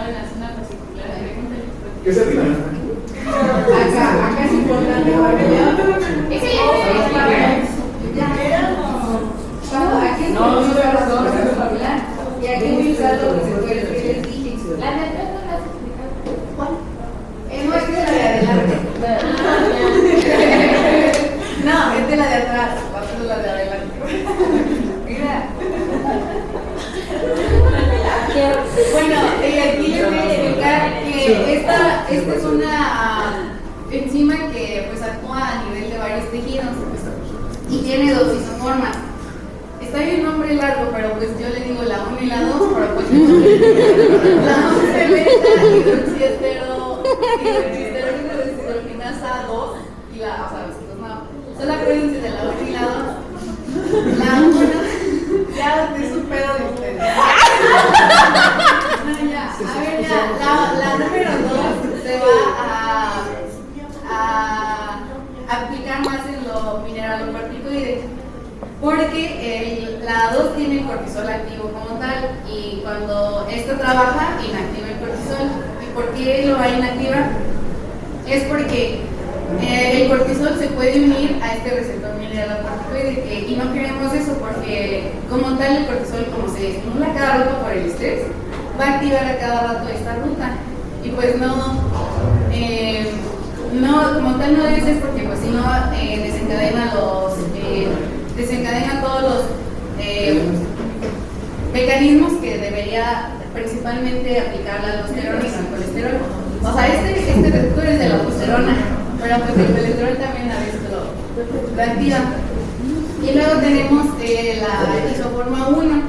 en la zona fascicular. ¿Qué se opina? Acá es importante. Aquí no y aquí utilizar lo que se puede decir. La de atrás no la has explicado. ¿Cuál? No, es que es la de adelante. No, esta es la de atrás. Esta es la de adelante. Mira. Bueno, aquí les voy a explicar que esta es una enzima que pues actúa a nivel de varios tejidos y tiene dos isoformas. Está bien el nombre largo, pero pues yo le digo la 1 y la 2, pero pues la 1 se beta hidroxiesterolinasa 2 y la, o sea, no, solo acuérdense de la 1 y la 2. La 1 ya es un pedo de ustedes. No, ya, a ver, ya, la número 2 se va a aplicar más en lo mineralocorticoide. Porque la 2 tiene el cortisol activo como tal y cuando esto trabaja inactiva el cortisol. ¿Y por qué lo va a inactivar? Es porque el cortisol se puede unir a este receptor mineralocorticoide y no queremos eso porque como tal el cortisol como se estimula cada rato por el estrés va a activar a cada rato esta ruta y pues no, como tal no debe ser porque pues si no desencadena todos los mecanismos que debería principalmente aplicar la aldosterona y el colesterol. O sea, este receptor es de la aldosterona, pero pues el colesterol también a veces lo activa. Y luego tenemos la isoforma 1,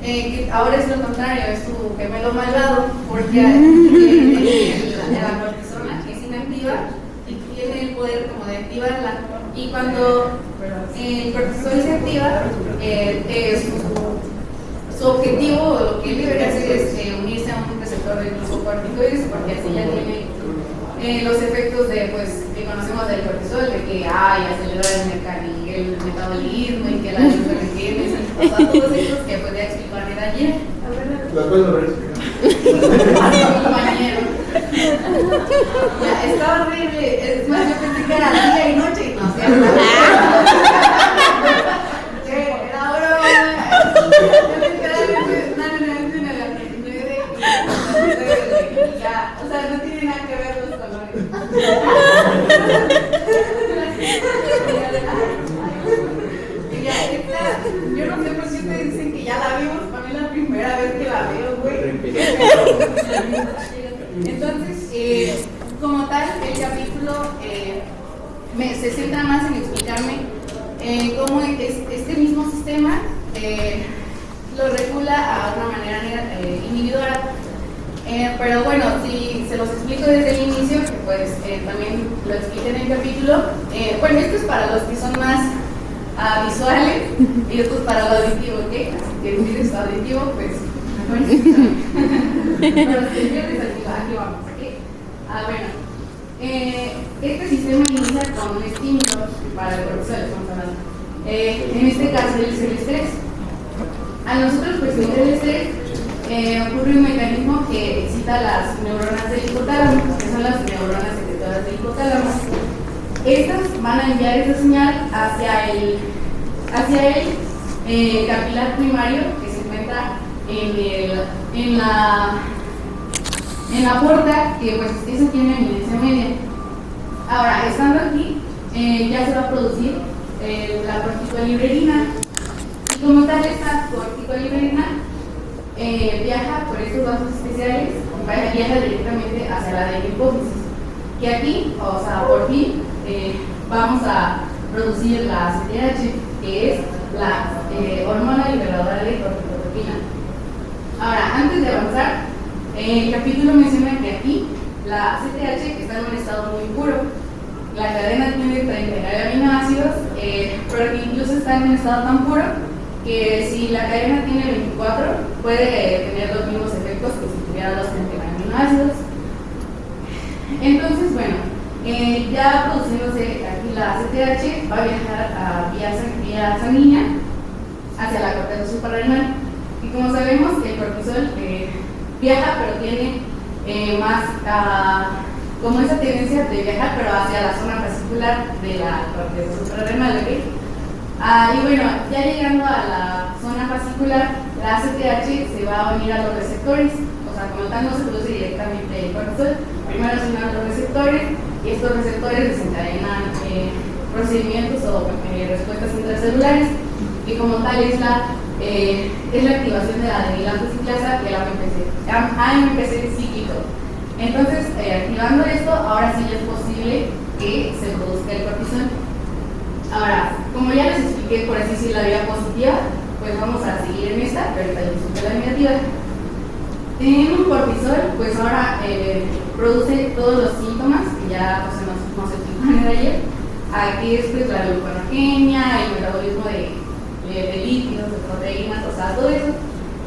que ahora es lo contrario, es su gemelo malvado, porque la cortisona es inactiva y tiene el poder como de activarla. Y cuando el cortisol se activa, su objetivo, o lo que él debería hacer es unirse a un receptor de glucocorticoides, porque así ya tiene los efectos de, pues, que conocemos del cortisol, de que acelera el metabolismo y que la gluconeogénesis, o sea, todos estos que podría explicar ayer. ¿Los puedes volver a explicar? Compañero. Ya, está horrible. Es más, yo pensé que era día y noche. No, ¿cierto? Era broma. Yo literalmente en el arquitectura y ya. O sea, no tiene nada que ver los colores. Y ya, esta, yo no sé por qué ustedes dicen que ya la vimos. Para mí es la primera vez que la veo, güey. Entonces, como tal, el capítulo se centra más en explicarme cómo este mismo sistema lo regula a una manera individual. Pero bueno, si se los explico desde el inicio, que pues también lo expliqué en el capítulo, bueno, esto es para los que son más visuales y esto es para lo auditivo, ¿ok? Así que si eres auditivo, pues mejor. Pero los que pierdes aquí vamos, ¿ok? Bueno, este sistema inicia con un estímulo para el cortisol, estamos hablando. En este caso es el estrés. A nosotros percibir el estrés ocurre un mecanismo que excita las neuronas del hipotálamo, que son las neuronas secretoras del hipotálamo. Estas van a enviar esa señal hacia el capilar primario que se encuentra en la porta, que pues eso tiene eminencia media. Ahora, estando aquí, ya se va a producir la corticolibrerina. Y como tal, esta corticolibrerina viaja por estos vasos especiales, viaja directamente hacia la de hipófisis. Que aquí, o sea, por fin, vamos a producir la ACTH, que es la hormona liberadora de corticotropina. Ahora, antes de avanzar, el capítulo menciona que aquí la ACTH está en un estado muy puro. La cadena tiene 39 aminoácidos, pero que incluso está en un estado tan puro que si la cadena tiene 24 puede tener los mismos efectos que si tuviera los 39 aminoácidos. Entonces, bueno, ya produciéndose aquí la ACTH va a viajar vía sanguínea hacia la corteza suprarrenal. Y como sabemos que el cortisol viaja, pero tiene más como esa tendencia de viajar, pero hacia la zona fascicular de la corteza suprarrenal, ¿ok? Y bueno, ya llegando a la zona fascicular, la ACTH se va a unir a los receptores, o sea, como tal no se produce directamente el cortisol, primero se unen a los receptores y estos receptores desencadenan procedimientos o respuestas intracelulares, y como tal es la activación de la adenilatoxiclasa y el AMPC cíclico. Entonces, activando esto, ahora sí ya es posible que se produzca el cortisol. Ahora, como ya les expliqué, por así decir, la vía positiva, pues vamos a seguir en esta, pero ahorita yo supe la negativa. Teniendo un cortisol, pues ahora produce todos los síntomas que ya pues, nos explicaron ayer. Aquí es pues, la gluconeogenia, el metabolismo de lípidos, de proteínas, o sea, todo eso.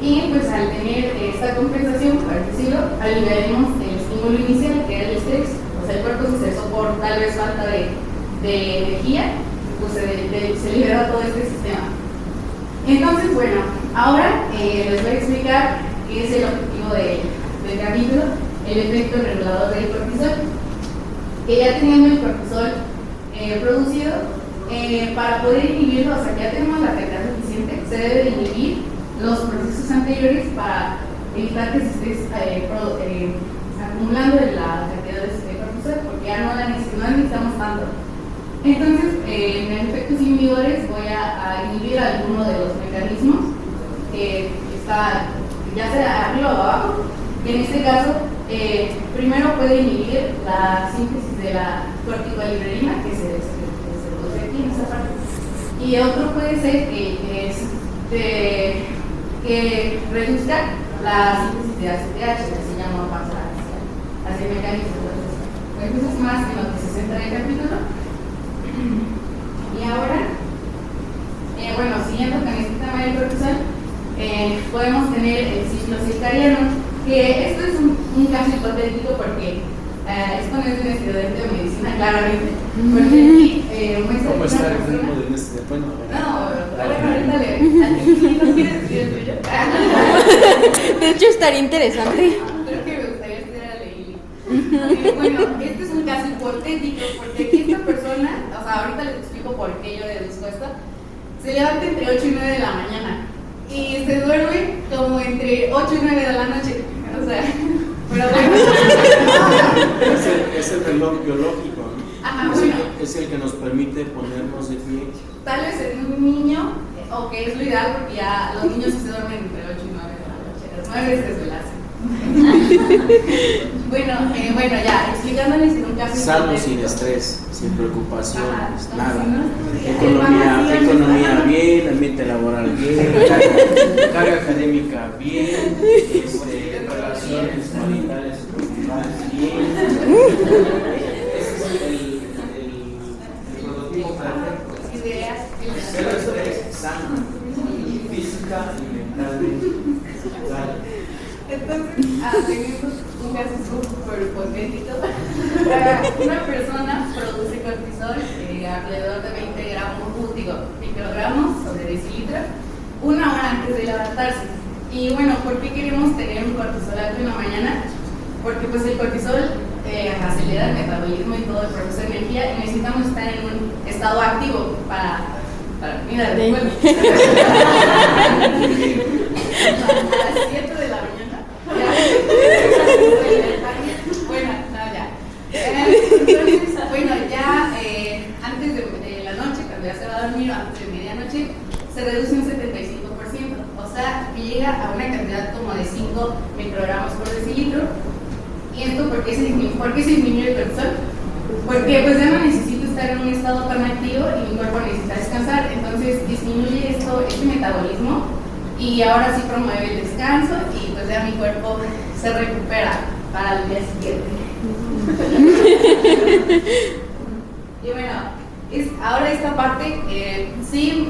Y pues al tener esta compensación, por decirlo, aliviaremos el estímulo inicial, que era el estrés. O sea, el cuerpo se estresó por tal vez falta de energía, pues se libera todo este sistema. Entonces, bueno, ahora les voy a explicar qué es el objetivo del capítulo, el efecto regulador del cortisol. Que ya teniendo el cortisol producido, para poder inhibirlo, o sea, que ya tenemos la cantidad suficiente, se debe de inhibir los procesos anteriores para evitar que se esté acumulando la cantidad de cortisol, porque ya no necesitamos tanto. Entonces, en efectos inhibidores voy a inhibir alguno de los mecanismos que ya sea arriba o abajo, que en este caso primero puede inhibir la síntesis de la corticolibrerina, que se produce aquí en esa parte, y otro puede ser que reduzca la síntesis de ACTH, que se llama vasodilatación, así el mecanismo. Pues eso es más en lo que se centra el capítulo. Y ahora, bueno, siguiendo con este tema del cortisol, podemos tener el ciclo circadiano, que esto es un caso hipotético porque esto no es un estudiante de medicina, claramente, porque aquí muestra ¿Cómo está el una ritmo persona. de este? Bueno, Ahorita ¿no quieres decir el tuyo? De hecho, estaría interesante. Creo que me gustaría estudiar a Leili. Bueno, este es un caso hipotético porque aquí esta persona, o sea, ahorita les explico por qué yo deduzco esto, se levanta entre 8 y 9 de la mañana y se duerme como entre 8 y 9 de la noche. O sea, pero bueno. es el reloj biológico, ¿no? Ajá, es, bueno. es el que nos permite ponernos de pie. Tal vez en un niño, o que es lo ideal porque ya los niños se duermen entre 8 y 9 de la noche. A las 9 es desvelarse. Bueno, ya, explicándoles en un caso Sano, sin hipotético. estrés, sin preocupaciones, Ajá, nada. ¿no? Economía bien, ambiente laboral bien, carga académica bien, relaciones maritales bien. Ese es el prototipo perfecto. Ideas. Cero estrés, sano, física y mentalmente. Entonces, tenemos un caso súper hipotético. Una persona produce cortisol alrededor de 20 microgramos sobre decilitro, una hora antes de levantarse. Y bueno, ¿por qué queremos tener un cortisol alto en la mañana? Porque pues el cortisol acelera el metabolismo y todo el proceso de energía y necesitamos estar en un estado activo para mira, después. A las 7 de la mañana. Bueno, no, ya. Entonces, bueno, ya antes de la noche, cuando ya se va a dormir, antes de medianoche, se reduce un 75%. O sea, que llega a una cantidad como de 5 microgramos por decilitro. ¿Y esto por qué se disminuye el cortisol? Porque pues ya no necesito estar en un estado tan activo y mi cuerpo necesita descansar. Entonces disminuye este metabolismo y ahora sí promueve el descanso y pues ya mi cuerpo se recupera para el día siguiente. Y bueno, ahora esta parte, sí,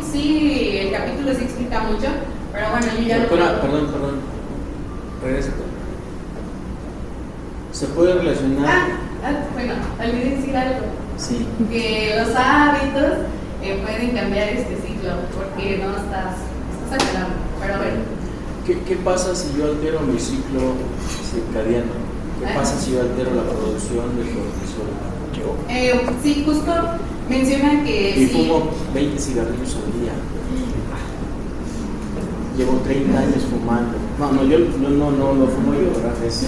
el capítulo sí explica mucho, pero bueno, yo ya Perdón. Regresa. ¿Se puede relacionar? Bueno, olvidé decir algo. Sí. Que los hábitos pueden cambiar este ciclo porque no estás aclarando. Pero bueno, ¿Qué pasa si yo altero mi ciclo circadiano? ¿Qué pasa si yo altero la producción de cortisol? Sí, justo mencionan que Y sí. fumo 20 cigarrillos al día. Llevo 30 años fumando. No, yo no lo fumo yo, ¿verdad? Es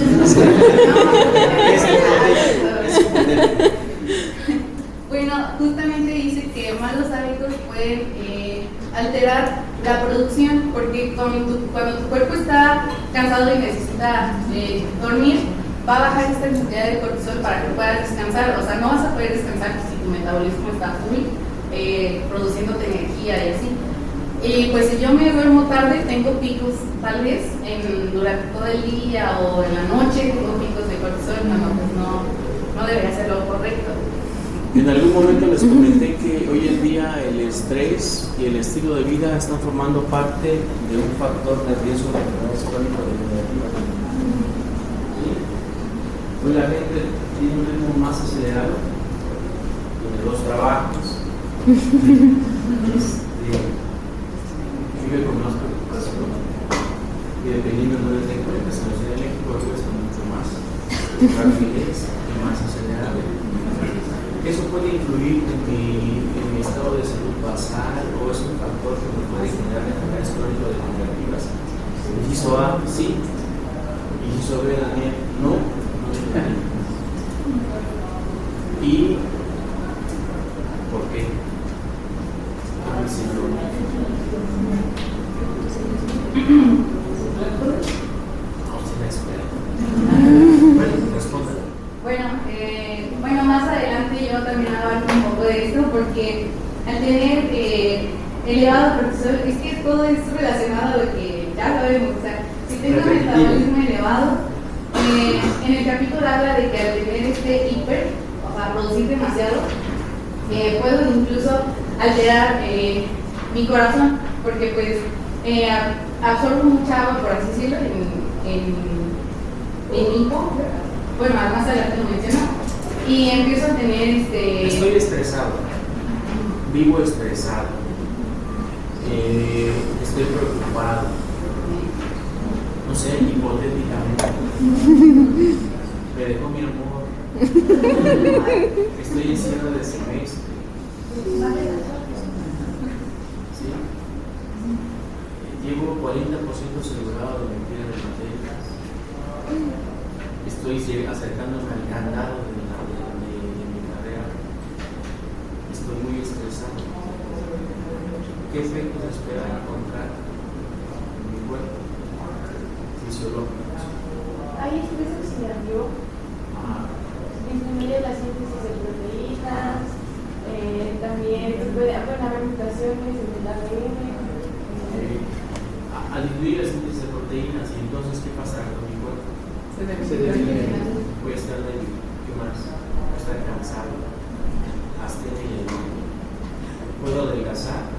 hipotético. Bueno, justamente dice que malos hábitos pueden alterar la producción, porque cuando tu cuerpo está cansado y necesita dormir, va a bajar esta cantidad de cortisol para que puedas descansar. O sea, no vas a poder descansar si tu metabolismo está full, produciéndote energía y así. Y pues si yo me duermo tarde, tengo picos tal vez durante todo el día o en la noche, tengo picos de cortisol, pues no debería ser lo correcto. En algún momento les comenté que hoy en día el estrés y el estilo de vida están formando parte de un factor de riesgo de enfermedades crónico-degenerativas. Hoy la gente tiene un ritmo más acelerado, tiene 2 trabajos, vive con más preocupación y dependiendo de dónde te encuentres, en la Ciudad de México vives con mucho más rapidez y más acelerado. Eso puede influir en mi estado de salud basal o es un factor que me puede generar enfermedades crónico-degenerativas. Inciso A, sí. Inciso B, Daniel, no. ¿Y por qué? Bueno, más adelante yo también abarco un poco de esto porque al tener elevado cortisol, es que todo es relacionado a lo que ya sabemos. O sea, si tengo un metabolismo elevado, en el capítulo habla de que al tener o sea, producir demasiado, puedo incluso alterar mi corazón, porque pues absorbo mucha agua, por así decirlo, en mi hipo. Bueno, más adelante lo menciono. Y empiezo a tener Estoy estresado, vivo estresado, estoy preocupado, no sé, hipotéticamente, me dejó mi amor, estoy en cierre de semestre, ¿sí? Llevo 40% asegurado de mi tira de materias, estoy acercándome al candado de mi carrera, estoy muy estresado. ¿Qué efectos espera encontrar en mi cuerpo fisiológicos? Hay estrés oxidativo, disminuye la síntesis de proteínas, también pueden haber mutaciones en el ADN. Al disminuir la síntesis de proteínas, ¿y entonces qué pasará con mi cuerpo? Se debilita. Voy a estar débil, ¿qué más? Voy a estar cansado, astenia. ¿Puedo adelgazar?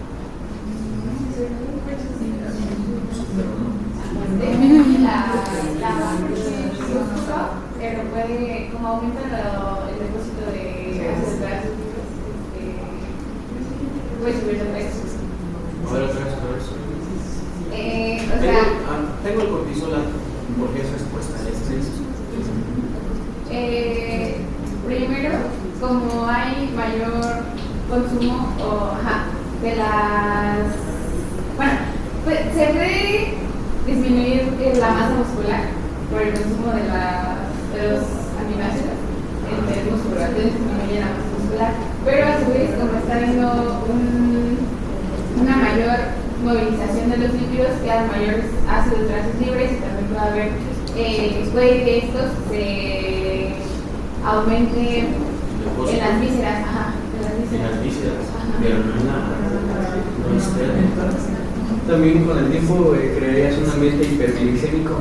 Pero no. disminuye la glucosa, pero puede, como aumenta el depósito de ácidos grasos, puede subir de peso. A ver, otra vez. O sea, Tengo el cortisol alto, porque es respuesta al estrés. Primero, como hay mayor consumo de las... Bueno, pues, se puede disminuir la masa muscular por el consumo de los aminoácidos en el músculo, entonces disminuye la masa muscular, pero a su vez, como está habiendo una mayor movilización de los lípidos, quedan mayores ácidos grasos libres y también puede que estos se aumente en las vísceras. En las vísceras, pero no en la externa. También con el tiempo crearías un ambiente hiperglicémico.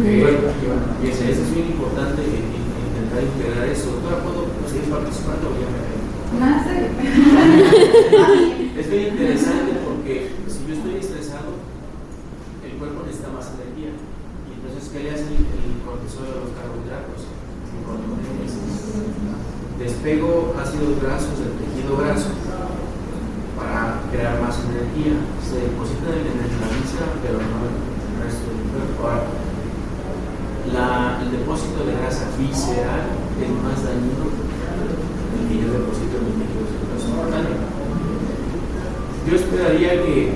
Y eso es bien importante intentar integrar eso. ¿Ahora puedo seguir participando o ya me quedo? Más Es bien interesante porque si yo estoy estresado, el cuerpo necesita más energía. Y entonces, ¿qué le hace el cortisol a los carbohidratos? Despego ácidos grasos del tejido graso para crear más energía. Se deposita en la víscera, pero no en resto del cuerpo. Ahora, el depósito de grasa visceral es más dañino que el depósito de líquidos orgánicos. Yo esperaría que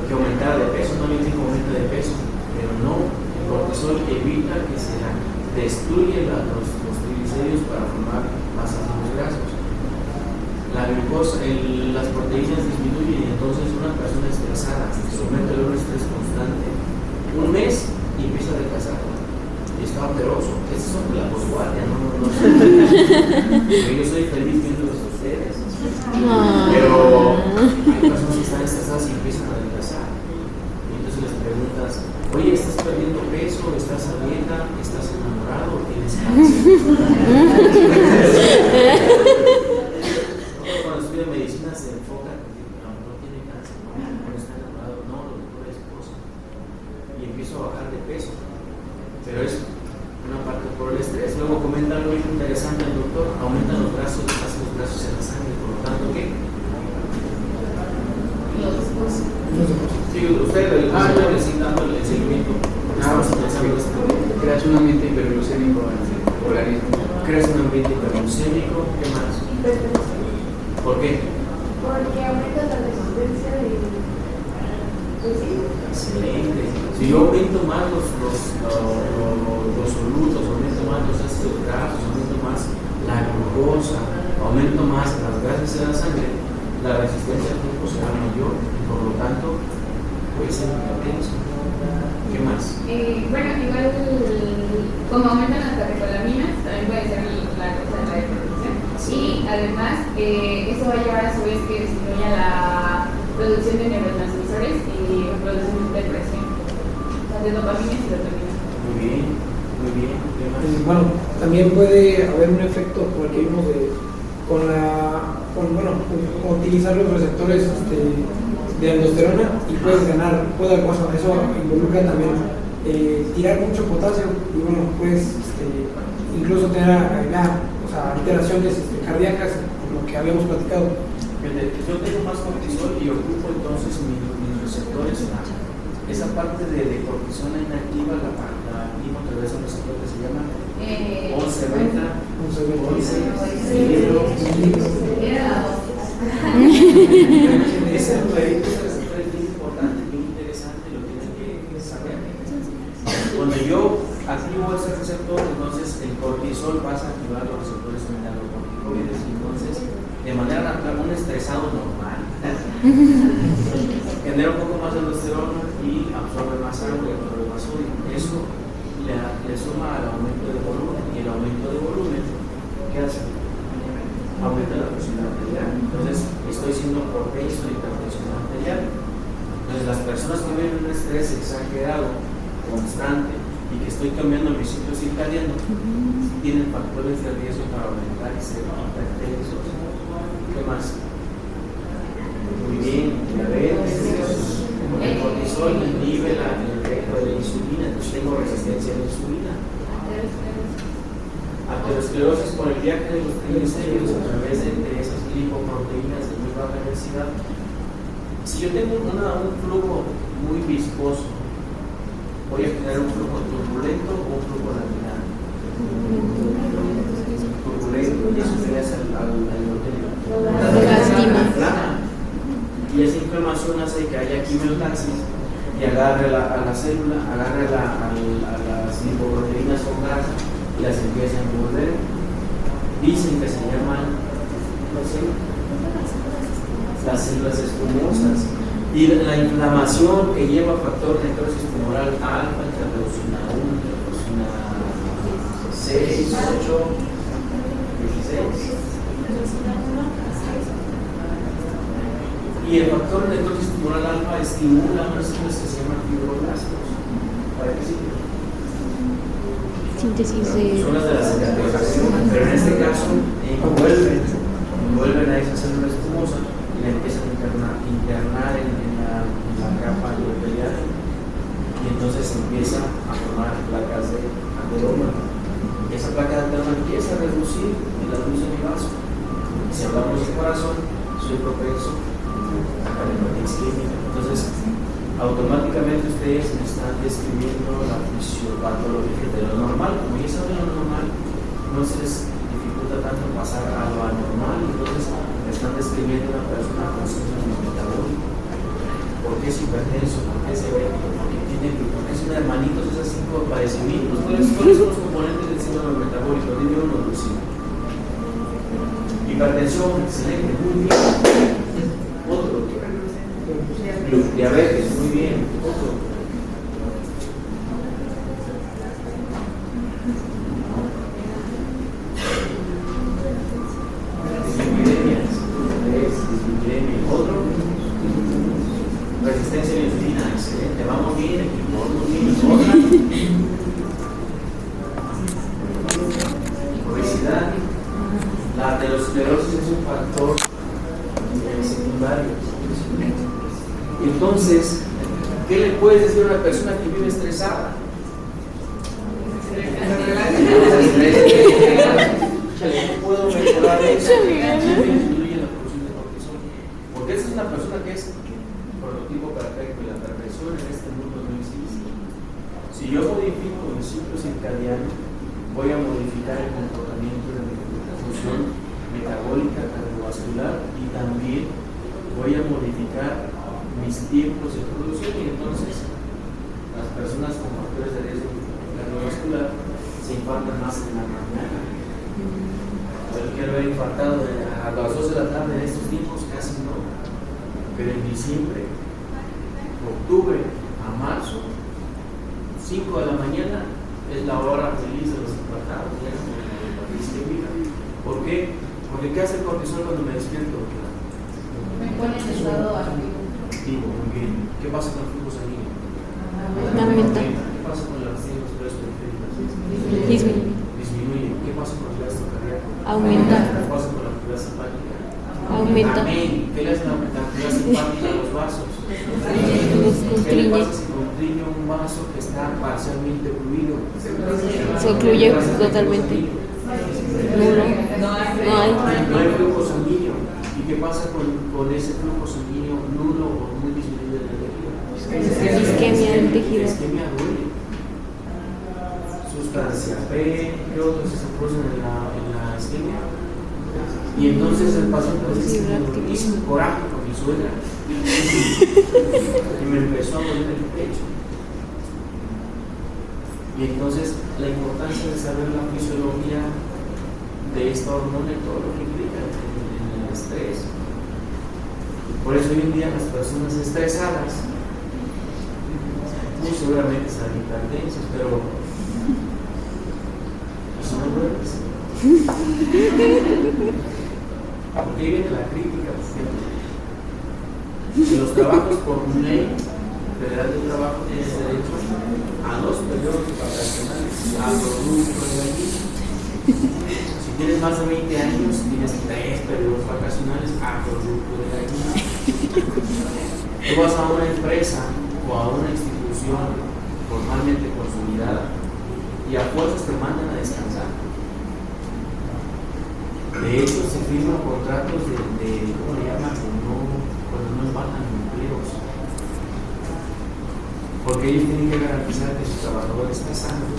aumentara de peso, no le digo aumenta de peso, pero no, el cortisol evita que se destruya los triglicéridos para formar masas de grasas. La glucosa, las proteínas disminuyen y entonces una persona estresada, somete a un estrés constante, un mes y empieza a adelgazar. Y está operoso. Estos son de la posguardia, no sé. Yo soy feliz viéndolos a ustedes. Pero hay personas que están estresadas y empiezan a adelgazar. Y entonces les preguntas, oye, ¿estás perdiendo peso? ¿Estás a dieta? ¿Estás enamorado? ¿O tienes cáncer? Cuando estudia medicina se enfoca no tiene cáncer, no está enamorado, no, lo mejor es esposa. Y empiezo a bajar de peso. Pero es una parte por el estrés. Luego comenta algo interesante el doctor, aumentan los brazos, pasan los brazos en la sangre, por lo tanto, ¿qué? Sí, usted necesitando el seguimiento. Estamos pensando esto. Creas un ambiente hiperglucémico en el organismo. Creas un ambiente hiperglucémico, ¿qué más? ¿Por qué? Porque aumenta la resistencia de... Pues sí. Excelente. Si yo aumento más los solutos, aumento más los ácidos grasos, aumento más la glucosa, aumento más las grasas en la sangre, la resistencia al cuerpo será mayor y por lo tanto puede ser hipertenso. ¿Qué más? Bueno, igual como aumentan las catecolaminas, también puede ser la causa de la hipertensión. Y además, eso va a llevar a su vez que disminuya la producción de neurotransmisores y producción de depresión. De dopamina y serotonina. Muy bien, muy bien. Bueno, también puede haber un efecto como el que vimos con utilizar los receptores de aldosterona y puedes ganar, eso involucra también tirar mucho potasio y bueno, puedes incluso tener alteraciones cardíacas, como lo que habíamos platicado. Yo tengo más cortisol y ocupo entonces mis receptores. Esa parte de cortisona inactiva la activo a través de un receptor que se llama 11-beta, 11 Ese numerito es muy importante, muy interesante, lo tienen que saber. Cuando yo activo ese receptor, entonces el cortisol pasa a activar los receptores mineralocorticoides y entonces de manera natural un estresado normal genera un poco más de aldosterona y absorbe más agua y absorbe más sodio. Eso le suma al aumento de volumen y el aumento de volumen, ¿qué hace? Aumenta la presión arterial. Entonces estoy siendo propenso a hipertensión arterial. Entonces las personas que viven un estrés exagerado, constante y que estoy cambiando mi ciclo circadiano tienen factores de riesgo para aumentar y ser hipertensos. ¿Qué más? Muy bien, diabetes. El cortisol inhibe el efecto de la insulina, entonces tengo resistencia a la insulina. Aterosclerosis por el viaje de los triglicéridos a través de esas lipoproteínas de muy baja densidad. Si yo tengo un flujo muy viscoso, voy a tener un flujo turbulento o un flujo laminar. Turbulento, y eso sería al endotélio. Y esa inflamación hace que haya quimiotaxis y agarre a la célula, agarre a las lipoproteínas con grasa y las empieza a envolver. Dicen que se llaman las células escumosas. Y la inflamación que lleva factor de necrosis tumoral alfa, interleucina 1, interleucina 6, 8, 16. Y el factor de necrosis tumoral alfa estimula unas células que se llaman fibroblastos. ¿Para qué sirve? Síntesis de... Son las de la cicatrización, pero en este caso envuelven a esa célula espumosa y la empiezan a internar en la capa endotelial y entonces empieza a formar placas de ateroma. Esa placa de ateroma empieza a reducir la luz en mi vaso. Si hablamos de corazón, soy propenso a cardiopatía isquémica. Entonces, automáticamente ustedes me están describiendo la fisiopatología de lo normal. Como ya saben lo normal, no se les dificulta tanto pasar a lo anormal, entonces me están describiendo una persona con síndrome metabólico. ¿Por qué es hipertenso? ¿Por qué es diabético? Porque tiene gluconesia, un hermanito de esos 5 padecimientos. ¿Cuáles son los componentes del síndrome metabólico? Dime uno, Lucía. Hipertensión, excelente, muy bien. Otro. Diabetes, muy bien. Otro. Dislipidemia. Otro. Resistencia a la insulina, excelente. Vamos bien, equipo. Vamos bien. Otra. Obesidad. La aterosclerosis es un factor secundario. Entonces, ¿qué le puedes decir a una persona que vive estresada? No puedo mejorar eso. Disminuye la producción de cortisol. Porque esa es una persona que es prototipo perfecto y la perfección en este mundo no existe. Si yo modifico el ciclo circadiano, voy a modificar el comportamiento de la función metabólica cardiovascular y también voy a modificar mis tiempos de producción, y entonces las personas con factores de riesgo cardiovascular se infartan más en la mañana. Yo quiero haber infartado a las 2 de la tarde en estos tiempos, casi no, pero en diciembre, octubre a marzo, 5 de la mañana es la hora feliz de los infartados. ¿Por qué? Porque ¿qué hace el cortisol cuando me despierto? Me pone en estado activo. Muy bien. ¿Qué pasa con el flujo sanguíneo? Aumenta. ¿Qué pasa con las arterias periféricas? Disminuye. ¿Qué pasa con el gasto cardíaco? Aumenta. ¿Qué pasa con la actividad simpática? Aumenta. Amén. ¿Qué le hace la actividad simpática a los vasos? ¿Qué le pasa si constriño un vaso que está parcialmente ocluido? Se ocluye totalmente. No hay flujo sanguíneo. ¿Y qué pasa con ese flujo sanguíneo nulo o muy disminuido del tejido? isquemia del tejido. Isquemia duele. Sustancia P, ¿qué otros se producen en la isquemia? Y entonces el paciente dice: hice un coraje con mi suegra y me empezó a doler el pecho. Y entonces la importancia de saber la fisiología de esta hormona y todo lo que implica en el estrés. Por eso hoy en día las personas estresadas muy seguramente serán hipertensas, pero eso no duermes. Porque ahí viene la crítica, que los trabajos por ley federal de trabajo tienen derecho a 2 periodos vacacionales a producto de allí. Si tienes más de 20 años, tienes 3 periodos vacacionales a producto de allí. Tú vas a una empresa o a una institución formalmente consolidada y a fuerzas te mandan a descansar. De hecho, se firman contratos de ¿cómo le llaman? Cuando no empatan empleos. Porque ellos tienen que garantizar que sus trabajadores estén sanos.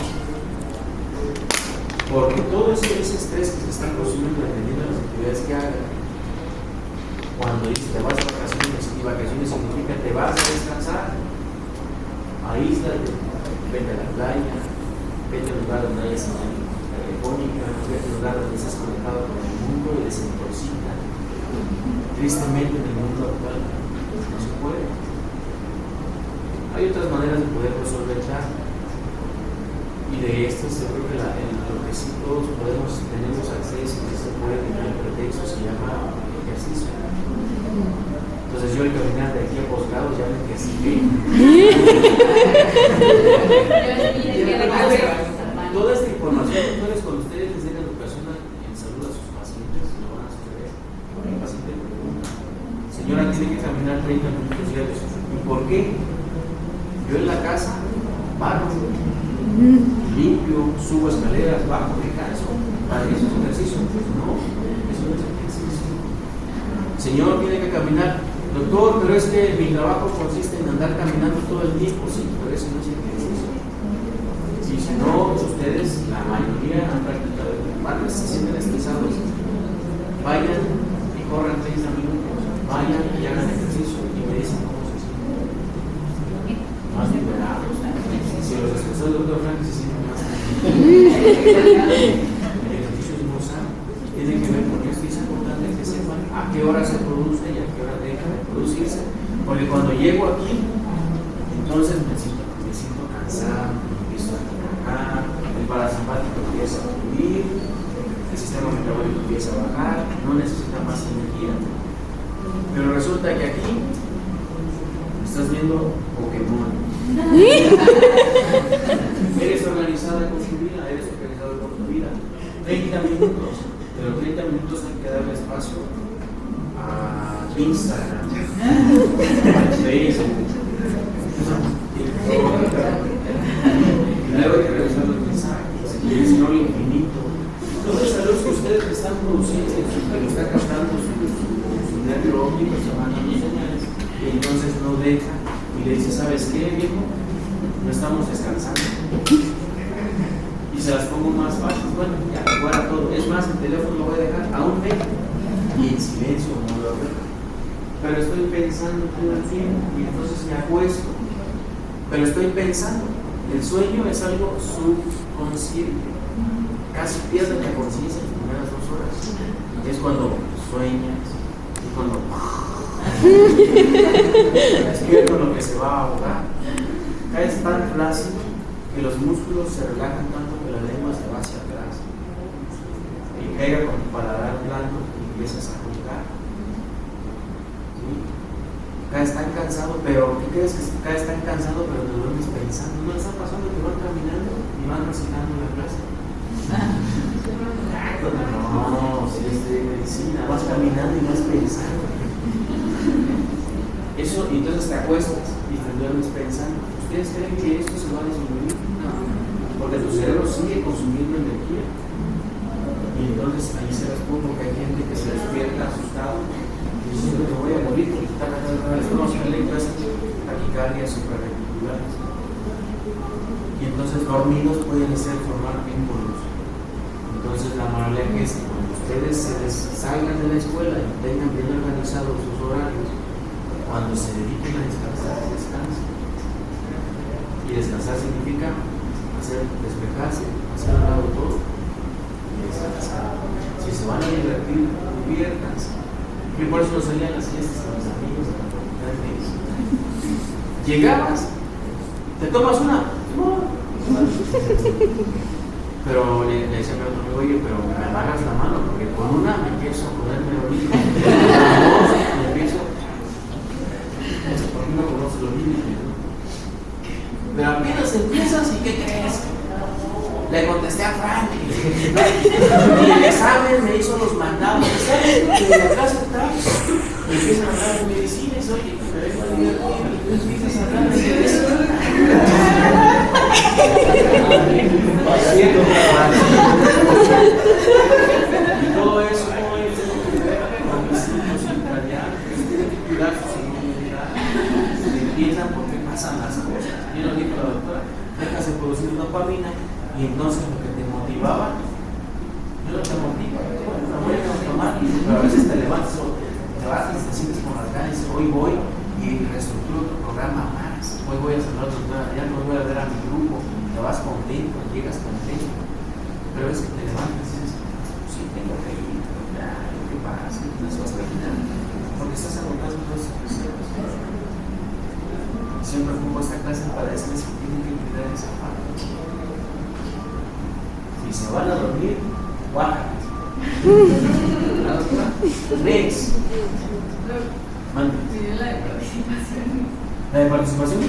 Porque todo ese estrés que se está consumiendo dependiendo de las actividades que hagan, cuando dices te vas de vacaciones, y vacaciones significa te vas a descansar, aíslate, vete a la playa, vete al lugar donde haya señal telefónica, vete al lugar donde estés conectado con el mundo y desintoxica. Tristemente en el mundo actual no se puede. Hay otras maneras de poder resolver ya, y de esto yo creo que lo que sí todos tenemos acceso, que se puede tener el pretexto, se llama ejercicio. Entonces yo al caminar de aquí a posgrado ya me ejercité. Toda esta información, entonces cuando ustedes les den educación en salud a sus pacientes, lo van a saber. El paciente pregunta: señora, tiene que caminar 30 minutos diarios. ¿Y por qué? Yo en la casa barro, limpio, subo escaleras, bajo, me canso. ¿Para eso es ejercicio? Pues no, eso no es ejercicio. Señor, tiene que caminar 2 Doctor, pero es que mi trabajo consiste en andar caminando todo el tiempo. Sí, pero eso no es ejercicio. Y si no, ustedes, la mayoría han practicado el martes, se sienten estresados. Vayan y corran 30 minutos. Vayan y hagan ejercicio y me dicen cómo se sienten. Más liberados. Si los estresados del doctor Frank se sienten más tranquilos. El ejercicio es muy sano. Tiene que ver con esto y es importante que sepan a qué hora se produce y a qué hora deja de producirse. Porque cuando llego aquí, entonces me siento cansado, empiezo a trabajar, el parasimpático empieza a subir, el sistema metabólico empieza a bajar, no necesita más energía. Pero resulta que aquí estás viendo Pokémon. Eres organizada con tu vida, eres organizado con tu vida. 30 minutos, pero 30 minutos hay que darle espacio a Instagram, a Facebook, y luego hay que revisar los mensajes, y el scroll infinito. Toda esa luz que ustedes están produciendo, que lo está captando su nervio óptico, está mandando señales, y entonces no deja y le dice, ¿sabes qué, viejo? No estamos descansando. Y se las pongo más fácil. Bueno, ya, igual a todo. Es más, el teléfono lo voy a dejar a un metro y en silencio, no lo veo. Pero estoy pensando todo el tiempo y entonces me acuesto. Pero estoy pensando. El sueño es algo subconsciente. Casi pierdes la conciencia en las primeras 2 horas. Es cuando sueñas y cuando despierto lo que se va a ahogar. Caes tan flácido que los músculos se relajan tanto que la lengua se va hacia atrás y pega con tu paladar blando y empiezas a jugar. ¿Sí? Caes tan cansado, pero ¿qué crees que caes tan cansado pero te duermes pensando? ¿No está pasando que van caminando y van recitando la clase? No, si es de medicina, vas caminando y vas pensando. Eso, y entonces te acuestas y te duermes pensando. ¿Ustedes creen que esto se va a disminuir? No, porque tu cerebro sigue consumiendo energía. Y entonces ahí se las pongo que hay gente que se despierta asustado y dice, me voy a morir porque está cayendo el estómago electro, taquicardias suprarrenticulares. Y entonces dormidos pueden formar émbolos. Entonces la moraleja es que cuando ustedes salgan de la escuela y tengan bien organizados sus horarios, cuando se dediquen a descansar, descansen. Y descansar significa despejarse, hacer un lado todo y descansar. Si se van a divertir, diviértanse. Yo por eso salía a las fiestas a mis amigos de la facultad de medicina. Llegabas, ¿te tomas una? No. Pero le decía a mi otro amigo, oye, pero me agarras la mano porque con una me empiezo a ponerme bonito. Me empiezo. Porque no conoce los límites, ¿no? Pero apenas empiezas y ¿qué crees? Le contesté a Frank y el examen me hizo los mandados. ¿Sabes? Que la clase está. Me empiezan a hablar de medicina y soy, me vengo a divertir y tú empiezas a hablar de medicina. Y todo eso no es con mis hijos italianos, tienen que cuidar su seguridad, entiendan por qué pasan las cosas. Yo lo digo a la doctora, dejas de producir dopamina y entonces lo que te motivaba, yo no te motivo, bueno, me voy a tomar, pero a veces te levantas o te vas y te sientes con las ganas y dices, hoy voy y reestructuro tu programa más, hoy voy a hacer la doctora, ya no voy a ver a mi grupo, te vas contento, llegas contento, pero es que te levantas y dices, sí, tengo que ir, ¿qué pasa? Entonces vas a terminar, porque estás agotando todos esos deseos. Siempre pongo esta clase para decirles que tienen que cuidar esa parte. Si se van a dormir, guárdense. Next. Mande. La de participación. ¿La de participación?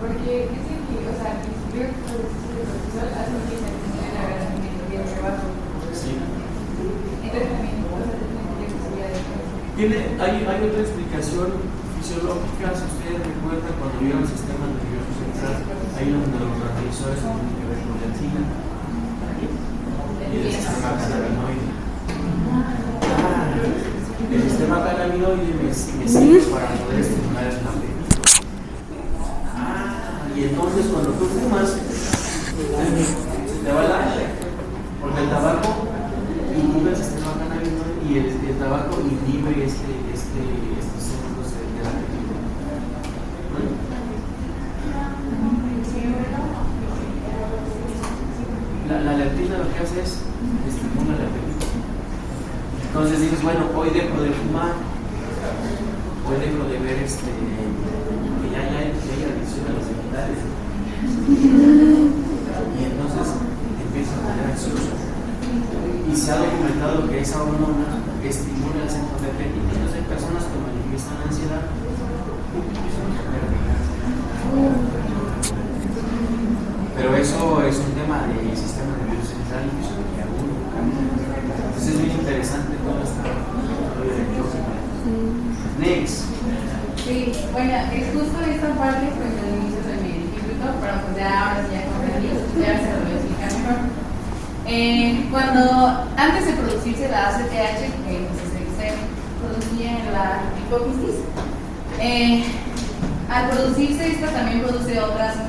Porque dicen que, o sea, que si yo profesor hacen que se tenga la gran metodología de trabajo. Sí. Entonces también, o sea, Hay otra explicación fisiológica. Si ustedes recuerdan cuando vieron el sistema nervioso central, hay unos neurotransmisores que tienen que ver con la enzima. y el sistema cannabinoide. El sistema cannabinoide me sirve para poder estimular el apetito. Y entonces cuando tú fumas, se te va el aire, porque el tabaco inhibe el sistema cannabinoide y el tabaco inhibe estos centros del apetito. La leptina lo que hace es estimula el apetito. Entonces dices, bueno, hoy dejo de fumar, hoy dejo de ver que ya hay adicción a los vegetales. Y entonces empieza a poner ansioso. Y se ha documentado que esa hormona estimula el centro de apetito. Entonces hay personas que manifiestan ansiedad. Pero eso es un tema del sistema nervioso central y fisiología 1. Entonces es muy interesante toda esta historia de choque. Next. Sí, bueno, es justo esta parte pues del inicio de mi instituto, pero pues ya ahora sí ya comprendí, ya se lo voy a explicar mejor. Cuando antes de producirse la ACTH, que pues, se producía en la hipófisis, al producirse esta también produce otras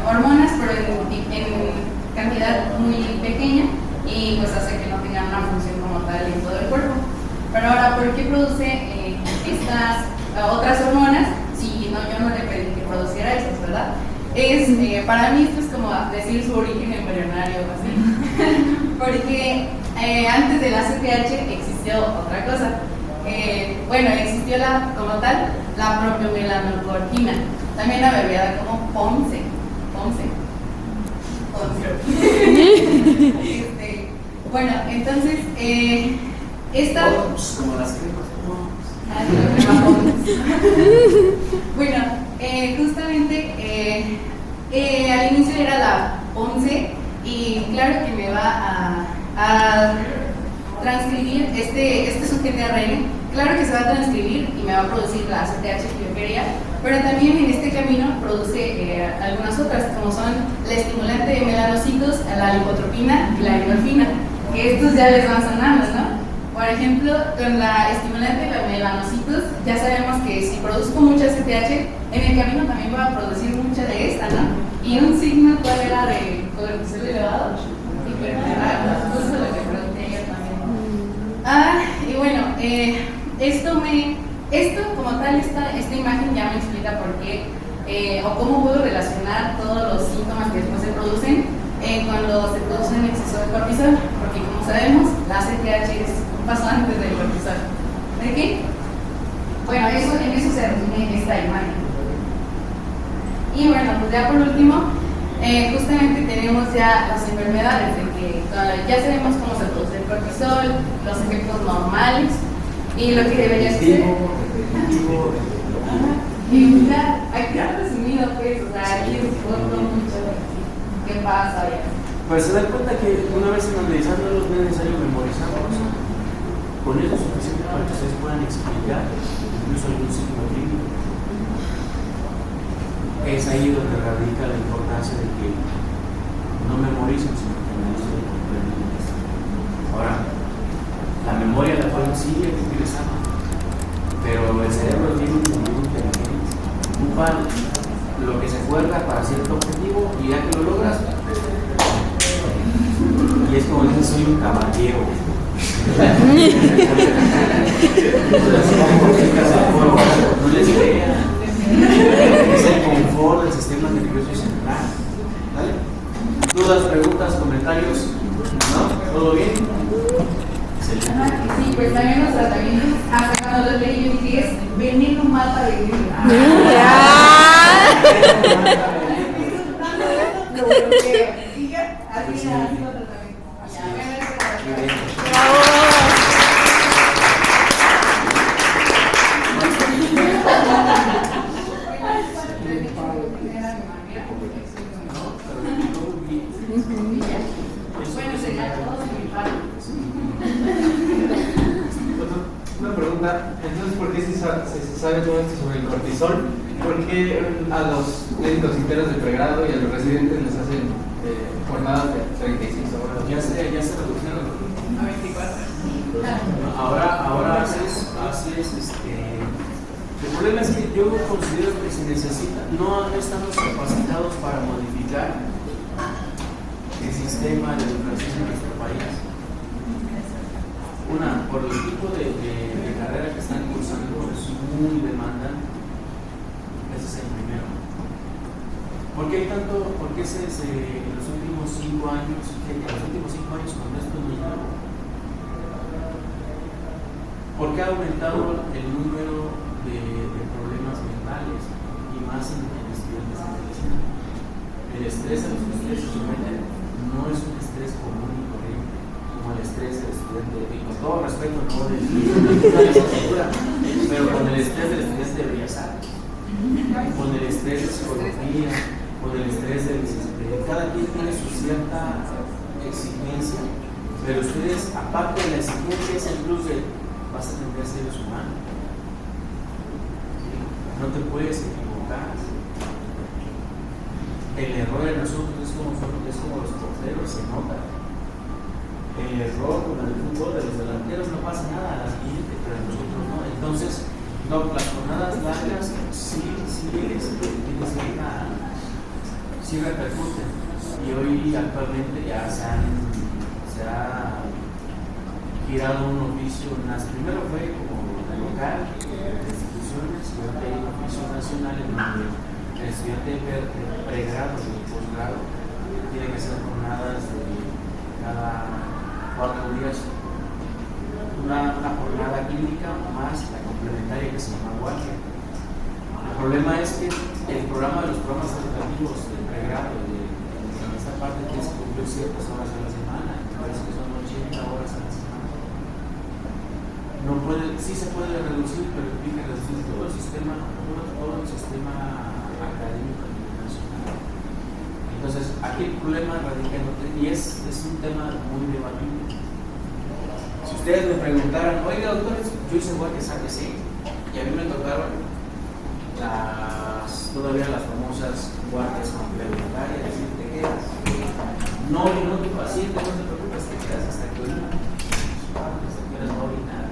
hormonas, pero en cantidad muy pequeña y pues hace que no tengan una función como tal en todo el cuerpo. Pero ahora, ¿por qué produce estas otras hormonas? Si no, yo no le pedí que produciera esas, ¿verdad? Para mí esto es como decir su origen embrionario o así. Porque antes de la CTH existió otra cosa. Bueno, existió como tal la propiomelanocortina, también abreviada como POMSE. Bueno, entonces esta como las cremas. Bueno, justamente al inicio era la POMSE y claro que me va a transcribir este es un GTRN. Claro que se va a transcribir y me va a producir la ACTH que yo quería, pero también en este camino produce algunas otras, como son la estimulante de melanocitos, la lipotropina y la endorfina, que estos ya les van sonando, ¿no? Por ejemplo, con la estimulante de los melanocitos, ya sabemos que si produzco mucha ACTH, en el camino también va a producir mucha de esta, ¿no? Y un signo, ¿cuál era de cortisol elevado? Justo lo que pregunté ayer también. Y bueno, esto como tal, esta imagen ya me explica por qué o cómo puedo relacionar todos los síntomas que después se producen cuando se produce un exceso de cortisol, porque como sabemos, la ACTH es un paso antes del cortisol. ¿De qué? Bueno, en eso se resume esta imagen. Y bueno, pues ya por último, justamente tenemos ya las enfermedades, de que ya sabemos cómo se produce el cortisol, los efectos normales y lo que debería ser. Y ya, aquí han resumido, pues, o sea, aquí es mucho qué pasa ya. Pues se dan cuenta que una vez analizándolos no es necesario memorizarlos. Con eso es suficiente para que ustedes puedan explicar incluso algún signo clínico. Es ahí donde radica la importancia de que no memoricen, sino que analicen y comprendan. Ahora, la memoria la pueden sí utilizar, pero el cerebro es bien inteligente. Ocupa lo que se acuerda para cierto objetivo y ya que lo logras, y es como dices, soy un caballero. No les crean. Es el confort del sistema nervioso central. ¿Vale? ¿Dudas, preguntas, comentarios? ¿No? ¿Todo bien? Sí, pues también los tratamientos, hasta cuando los leí yo dije, es veneno mata de vivir. Una pregunta, entonces, ¿por qué se sabe todo esto sobre el cortisol? ¿Por qué a los médicos internos de pregrado y a los residentes les hacen jornadas de 36 horas. Ya se redujeron A 24. ahora haces el problema es que yo considero que se necesita, no estamos capacitados para modificar el sistema de educación en nuestro país. Una, por el tipo de carrera que están cursando, es muy demandante. Ese es el primero. ¿Por qué en los últimos 5 años, con esto no hay? ¿Por qué ha aumentado el número de problemas mentales y más en estudiantes de medicina? El estrés a los que ustedes se someten no es un estrés común y corriente, como el estrés del estudiante, y con todo respeto, no del estudiante de licenciatura, pero con el estrés del estudiante de Bellas Artes, con el estrés de psicología, con el estrés de cada quien tiene su cierta exigencia, pero ustedes, aparte de la exigencia, es el plus de vas a tener seres humanos. No te puedes equivocar. El error en nosotros es como los porteros, se nota. El error con el fútbol de los delanteros no pasa nada a la siguiente, pero en nosotros no. Entonces, no, las jornadas largas sí repercuten. Y hoy actualmente ya se ha girado un oficio, primero fue como local, de instituciones, y ahora hay un oficio nacional en donde el estudiante de pregrado y posgrado tiene que hacer jornadas de cada 4 días, una jornada clínica más la complementaria que se llama guardia. El problema es que los programas educativos de pregrado, en esta parte tienes que cumplir ciertas horas a la semana, me parece que son 80 horas a la semana. Sí se puede reducir, pero implica reducir todo el sistema académico a nivel nacional. Entonces, aquí el problema radica y es un tema muy debatible. Si ustedes me preguntaran, oiga doctores, yo hice que saque sí, y a mí me tocaron todavía las famosas guardias complementarias, ¿te quedas? No tu paciente, no te preocupes, te quedas hasta que no orinar.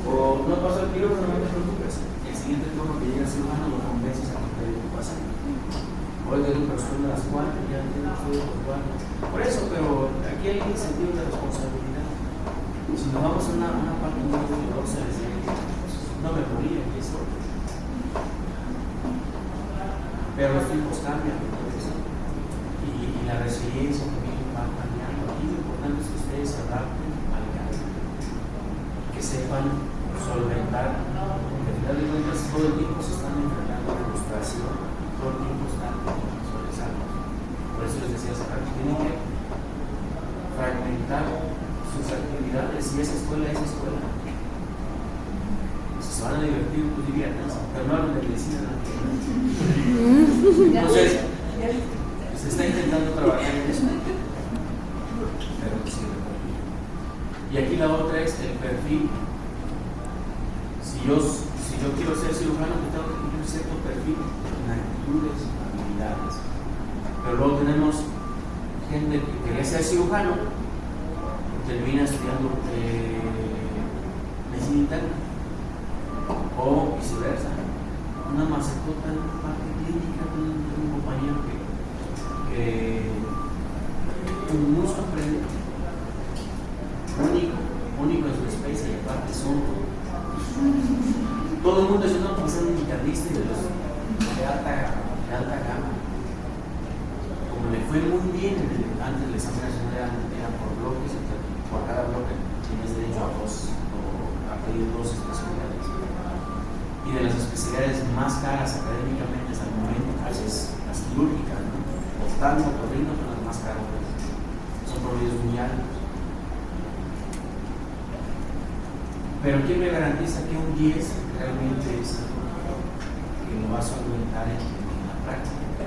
O no pasó el quirófano, no te preocupes. El siguiente turno que llega el cirujano lo convences a que te dé tu paciente. Oiga, pero son las 4, ya tiene usted los 4. Por eso, pero aquí hay un sentido de responsabilidad. Si nos vamos a una parte muy dolorosa, no me moría, y eso. Pero los tiempos cambian, y la resiliencia también va cambiando. Aquí lo importante es que ustedes se adapten al cambio, que sepan solventar, porque al final de cuentas todo el tiempo se están enfrentando a frustración, todo el tiempo están sobresaltos. Por eso les decía hace rato, tienen que fragmentar sus actividades, y esa escuela. Si se van a divertir, pues diviértanse, pero no hablen de medicina. Entonces, se está intentando trabajar en eso, pero sí. Y aquí la otra es el perfil. Si yo quiero ser cirujano, tengo que cumplir cierto perfil en actitudes, habilidades. Pero luego tenemos gente que quería ser cirujano, termina estudiando medicina interna, o viceversa. Una mascota en una parte clínica de un compañero que muy sorprendente, único en su especie, y aparte son todo el mundo dice, no, pues es un internista de alta gama. Como le fue muy bien antes del examen nacional, era por bloques, por cada bloque tienes derecho a pedir 2 especialidades. Y de las especialidades más caras académicamente hasta el momento, pues es las quirúrgicas, ¿no? Oftalmo, otorrino son las más caras, son promedios muy altos. Pero ¿quién me garantiza que un 10 realmente es que lo va a solventar en la práctica?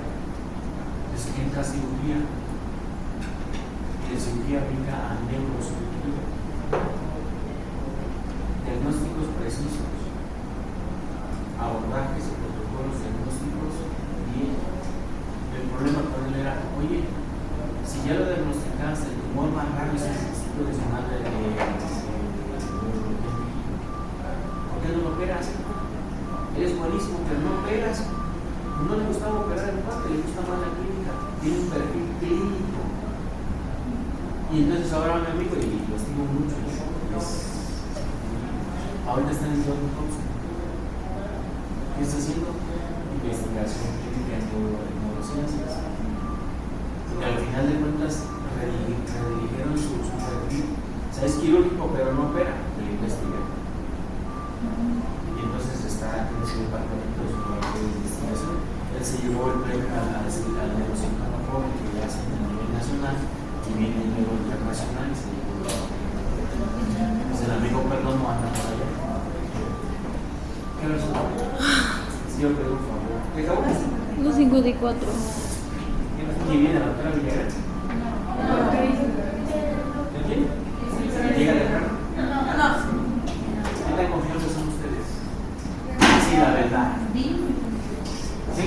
Es que entra cirugía, y de cirugía aplica a neurocirugía, diagnósticos precisos, abordajes y protocolos diagnósticos, y el problema con él era cáncer. Eres buenísimo, pero no operas. No le gustaba operar en parte, le gusta más la clínica. Tiene un perfil clínico. Y entonces ahora mi amigo, y lo estimo mucho, ahorita está en el Johns Hopkins. ¿Qué está haciendo? Investigación clínica en neurociencias. Y al final de cuentas redirigieron su perfil. O sea, es quirúrgico, pero no opera, lo investiga. Y entonces está en ese departamento de su investigación. Él se llevó el premio al neurocirujano joven que ya hace a nivel nacional y viene el nivel internacional y se llevó el premio. Entonces el amigo perdón no anda por allá. ¿Qué resultó? Sí, yo pido un favor. ¿Qué acabó? 254. ¿Quién viene la doctora Villegas? ¿De quién? ¿Llega de acá? No. ¿Qué tan confiables son ustedes? Sí, la verdad. ¿Sí?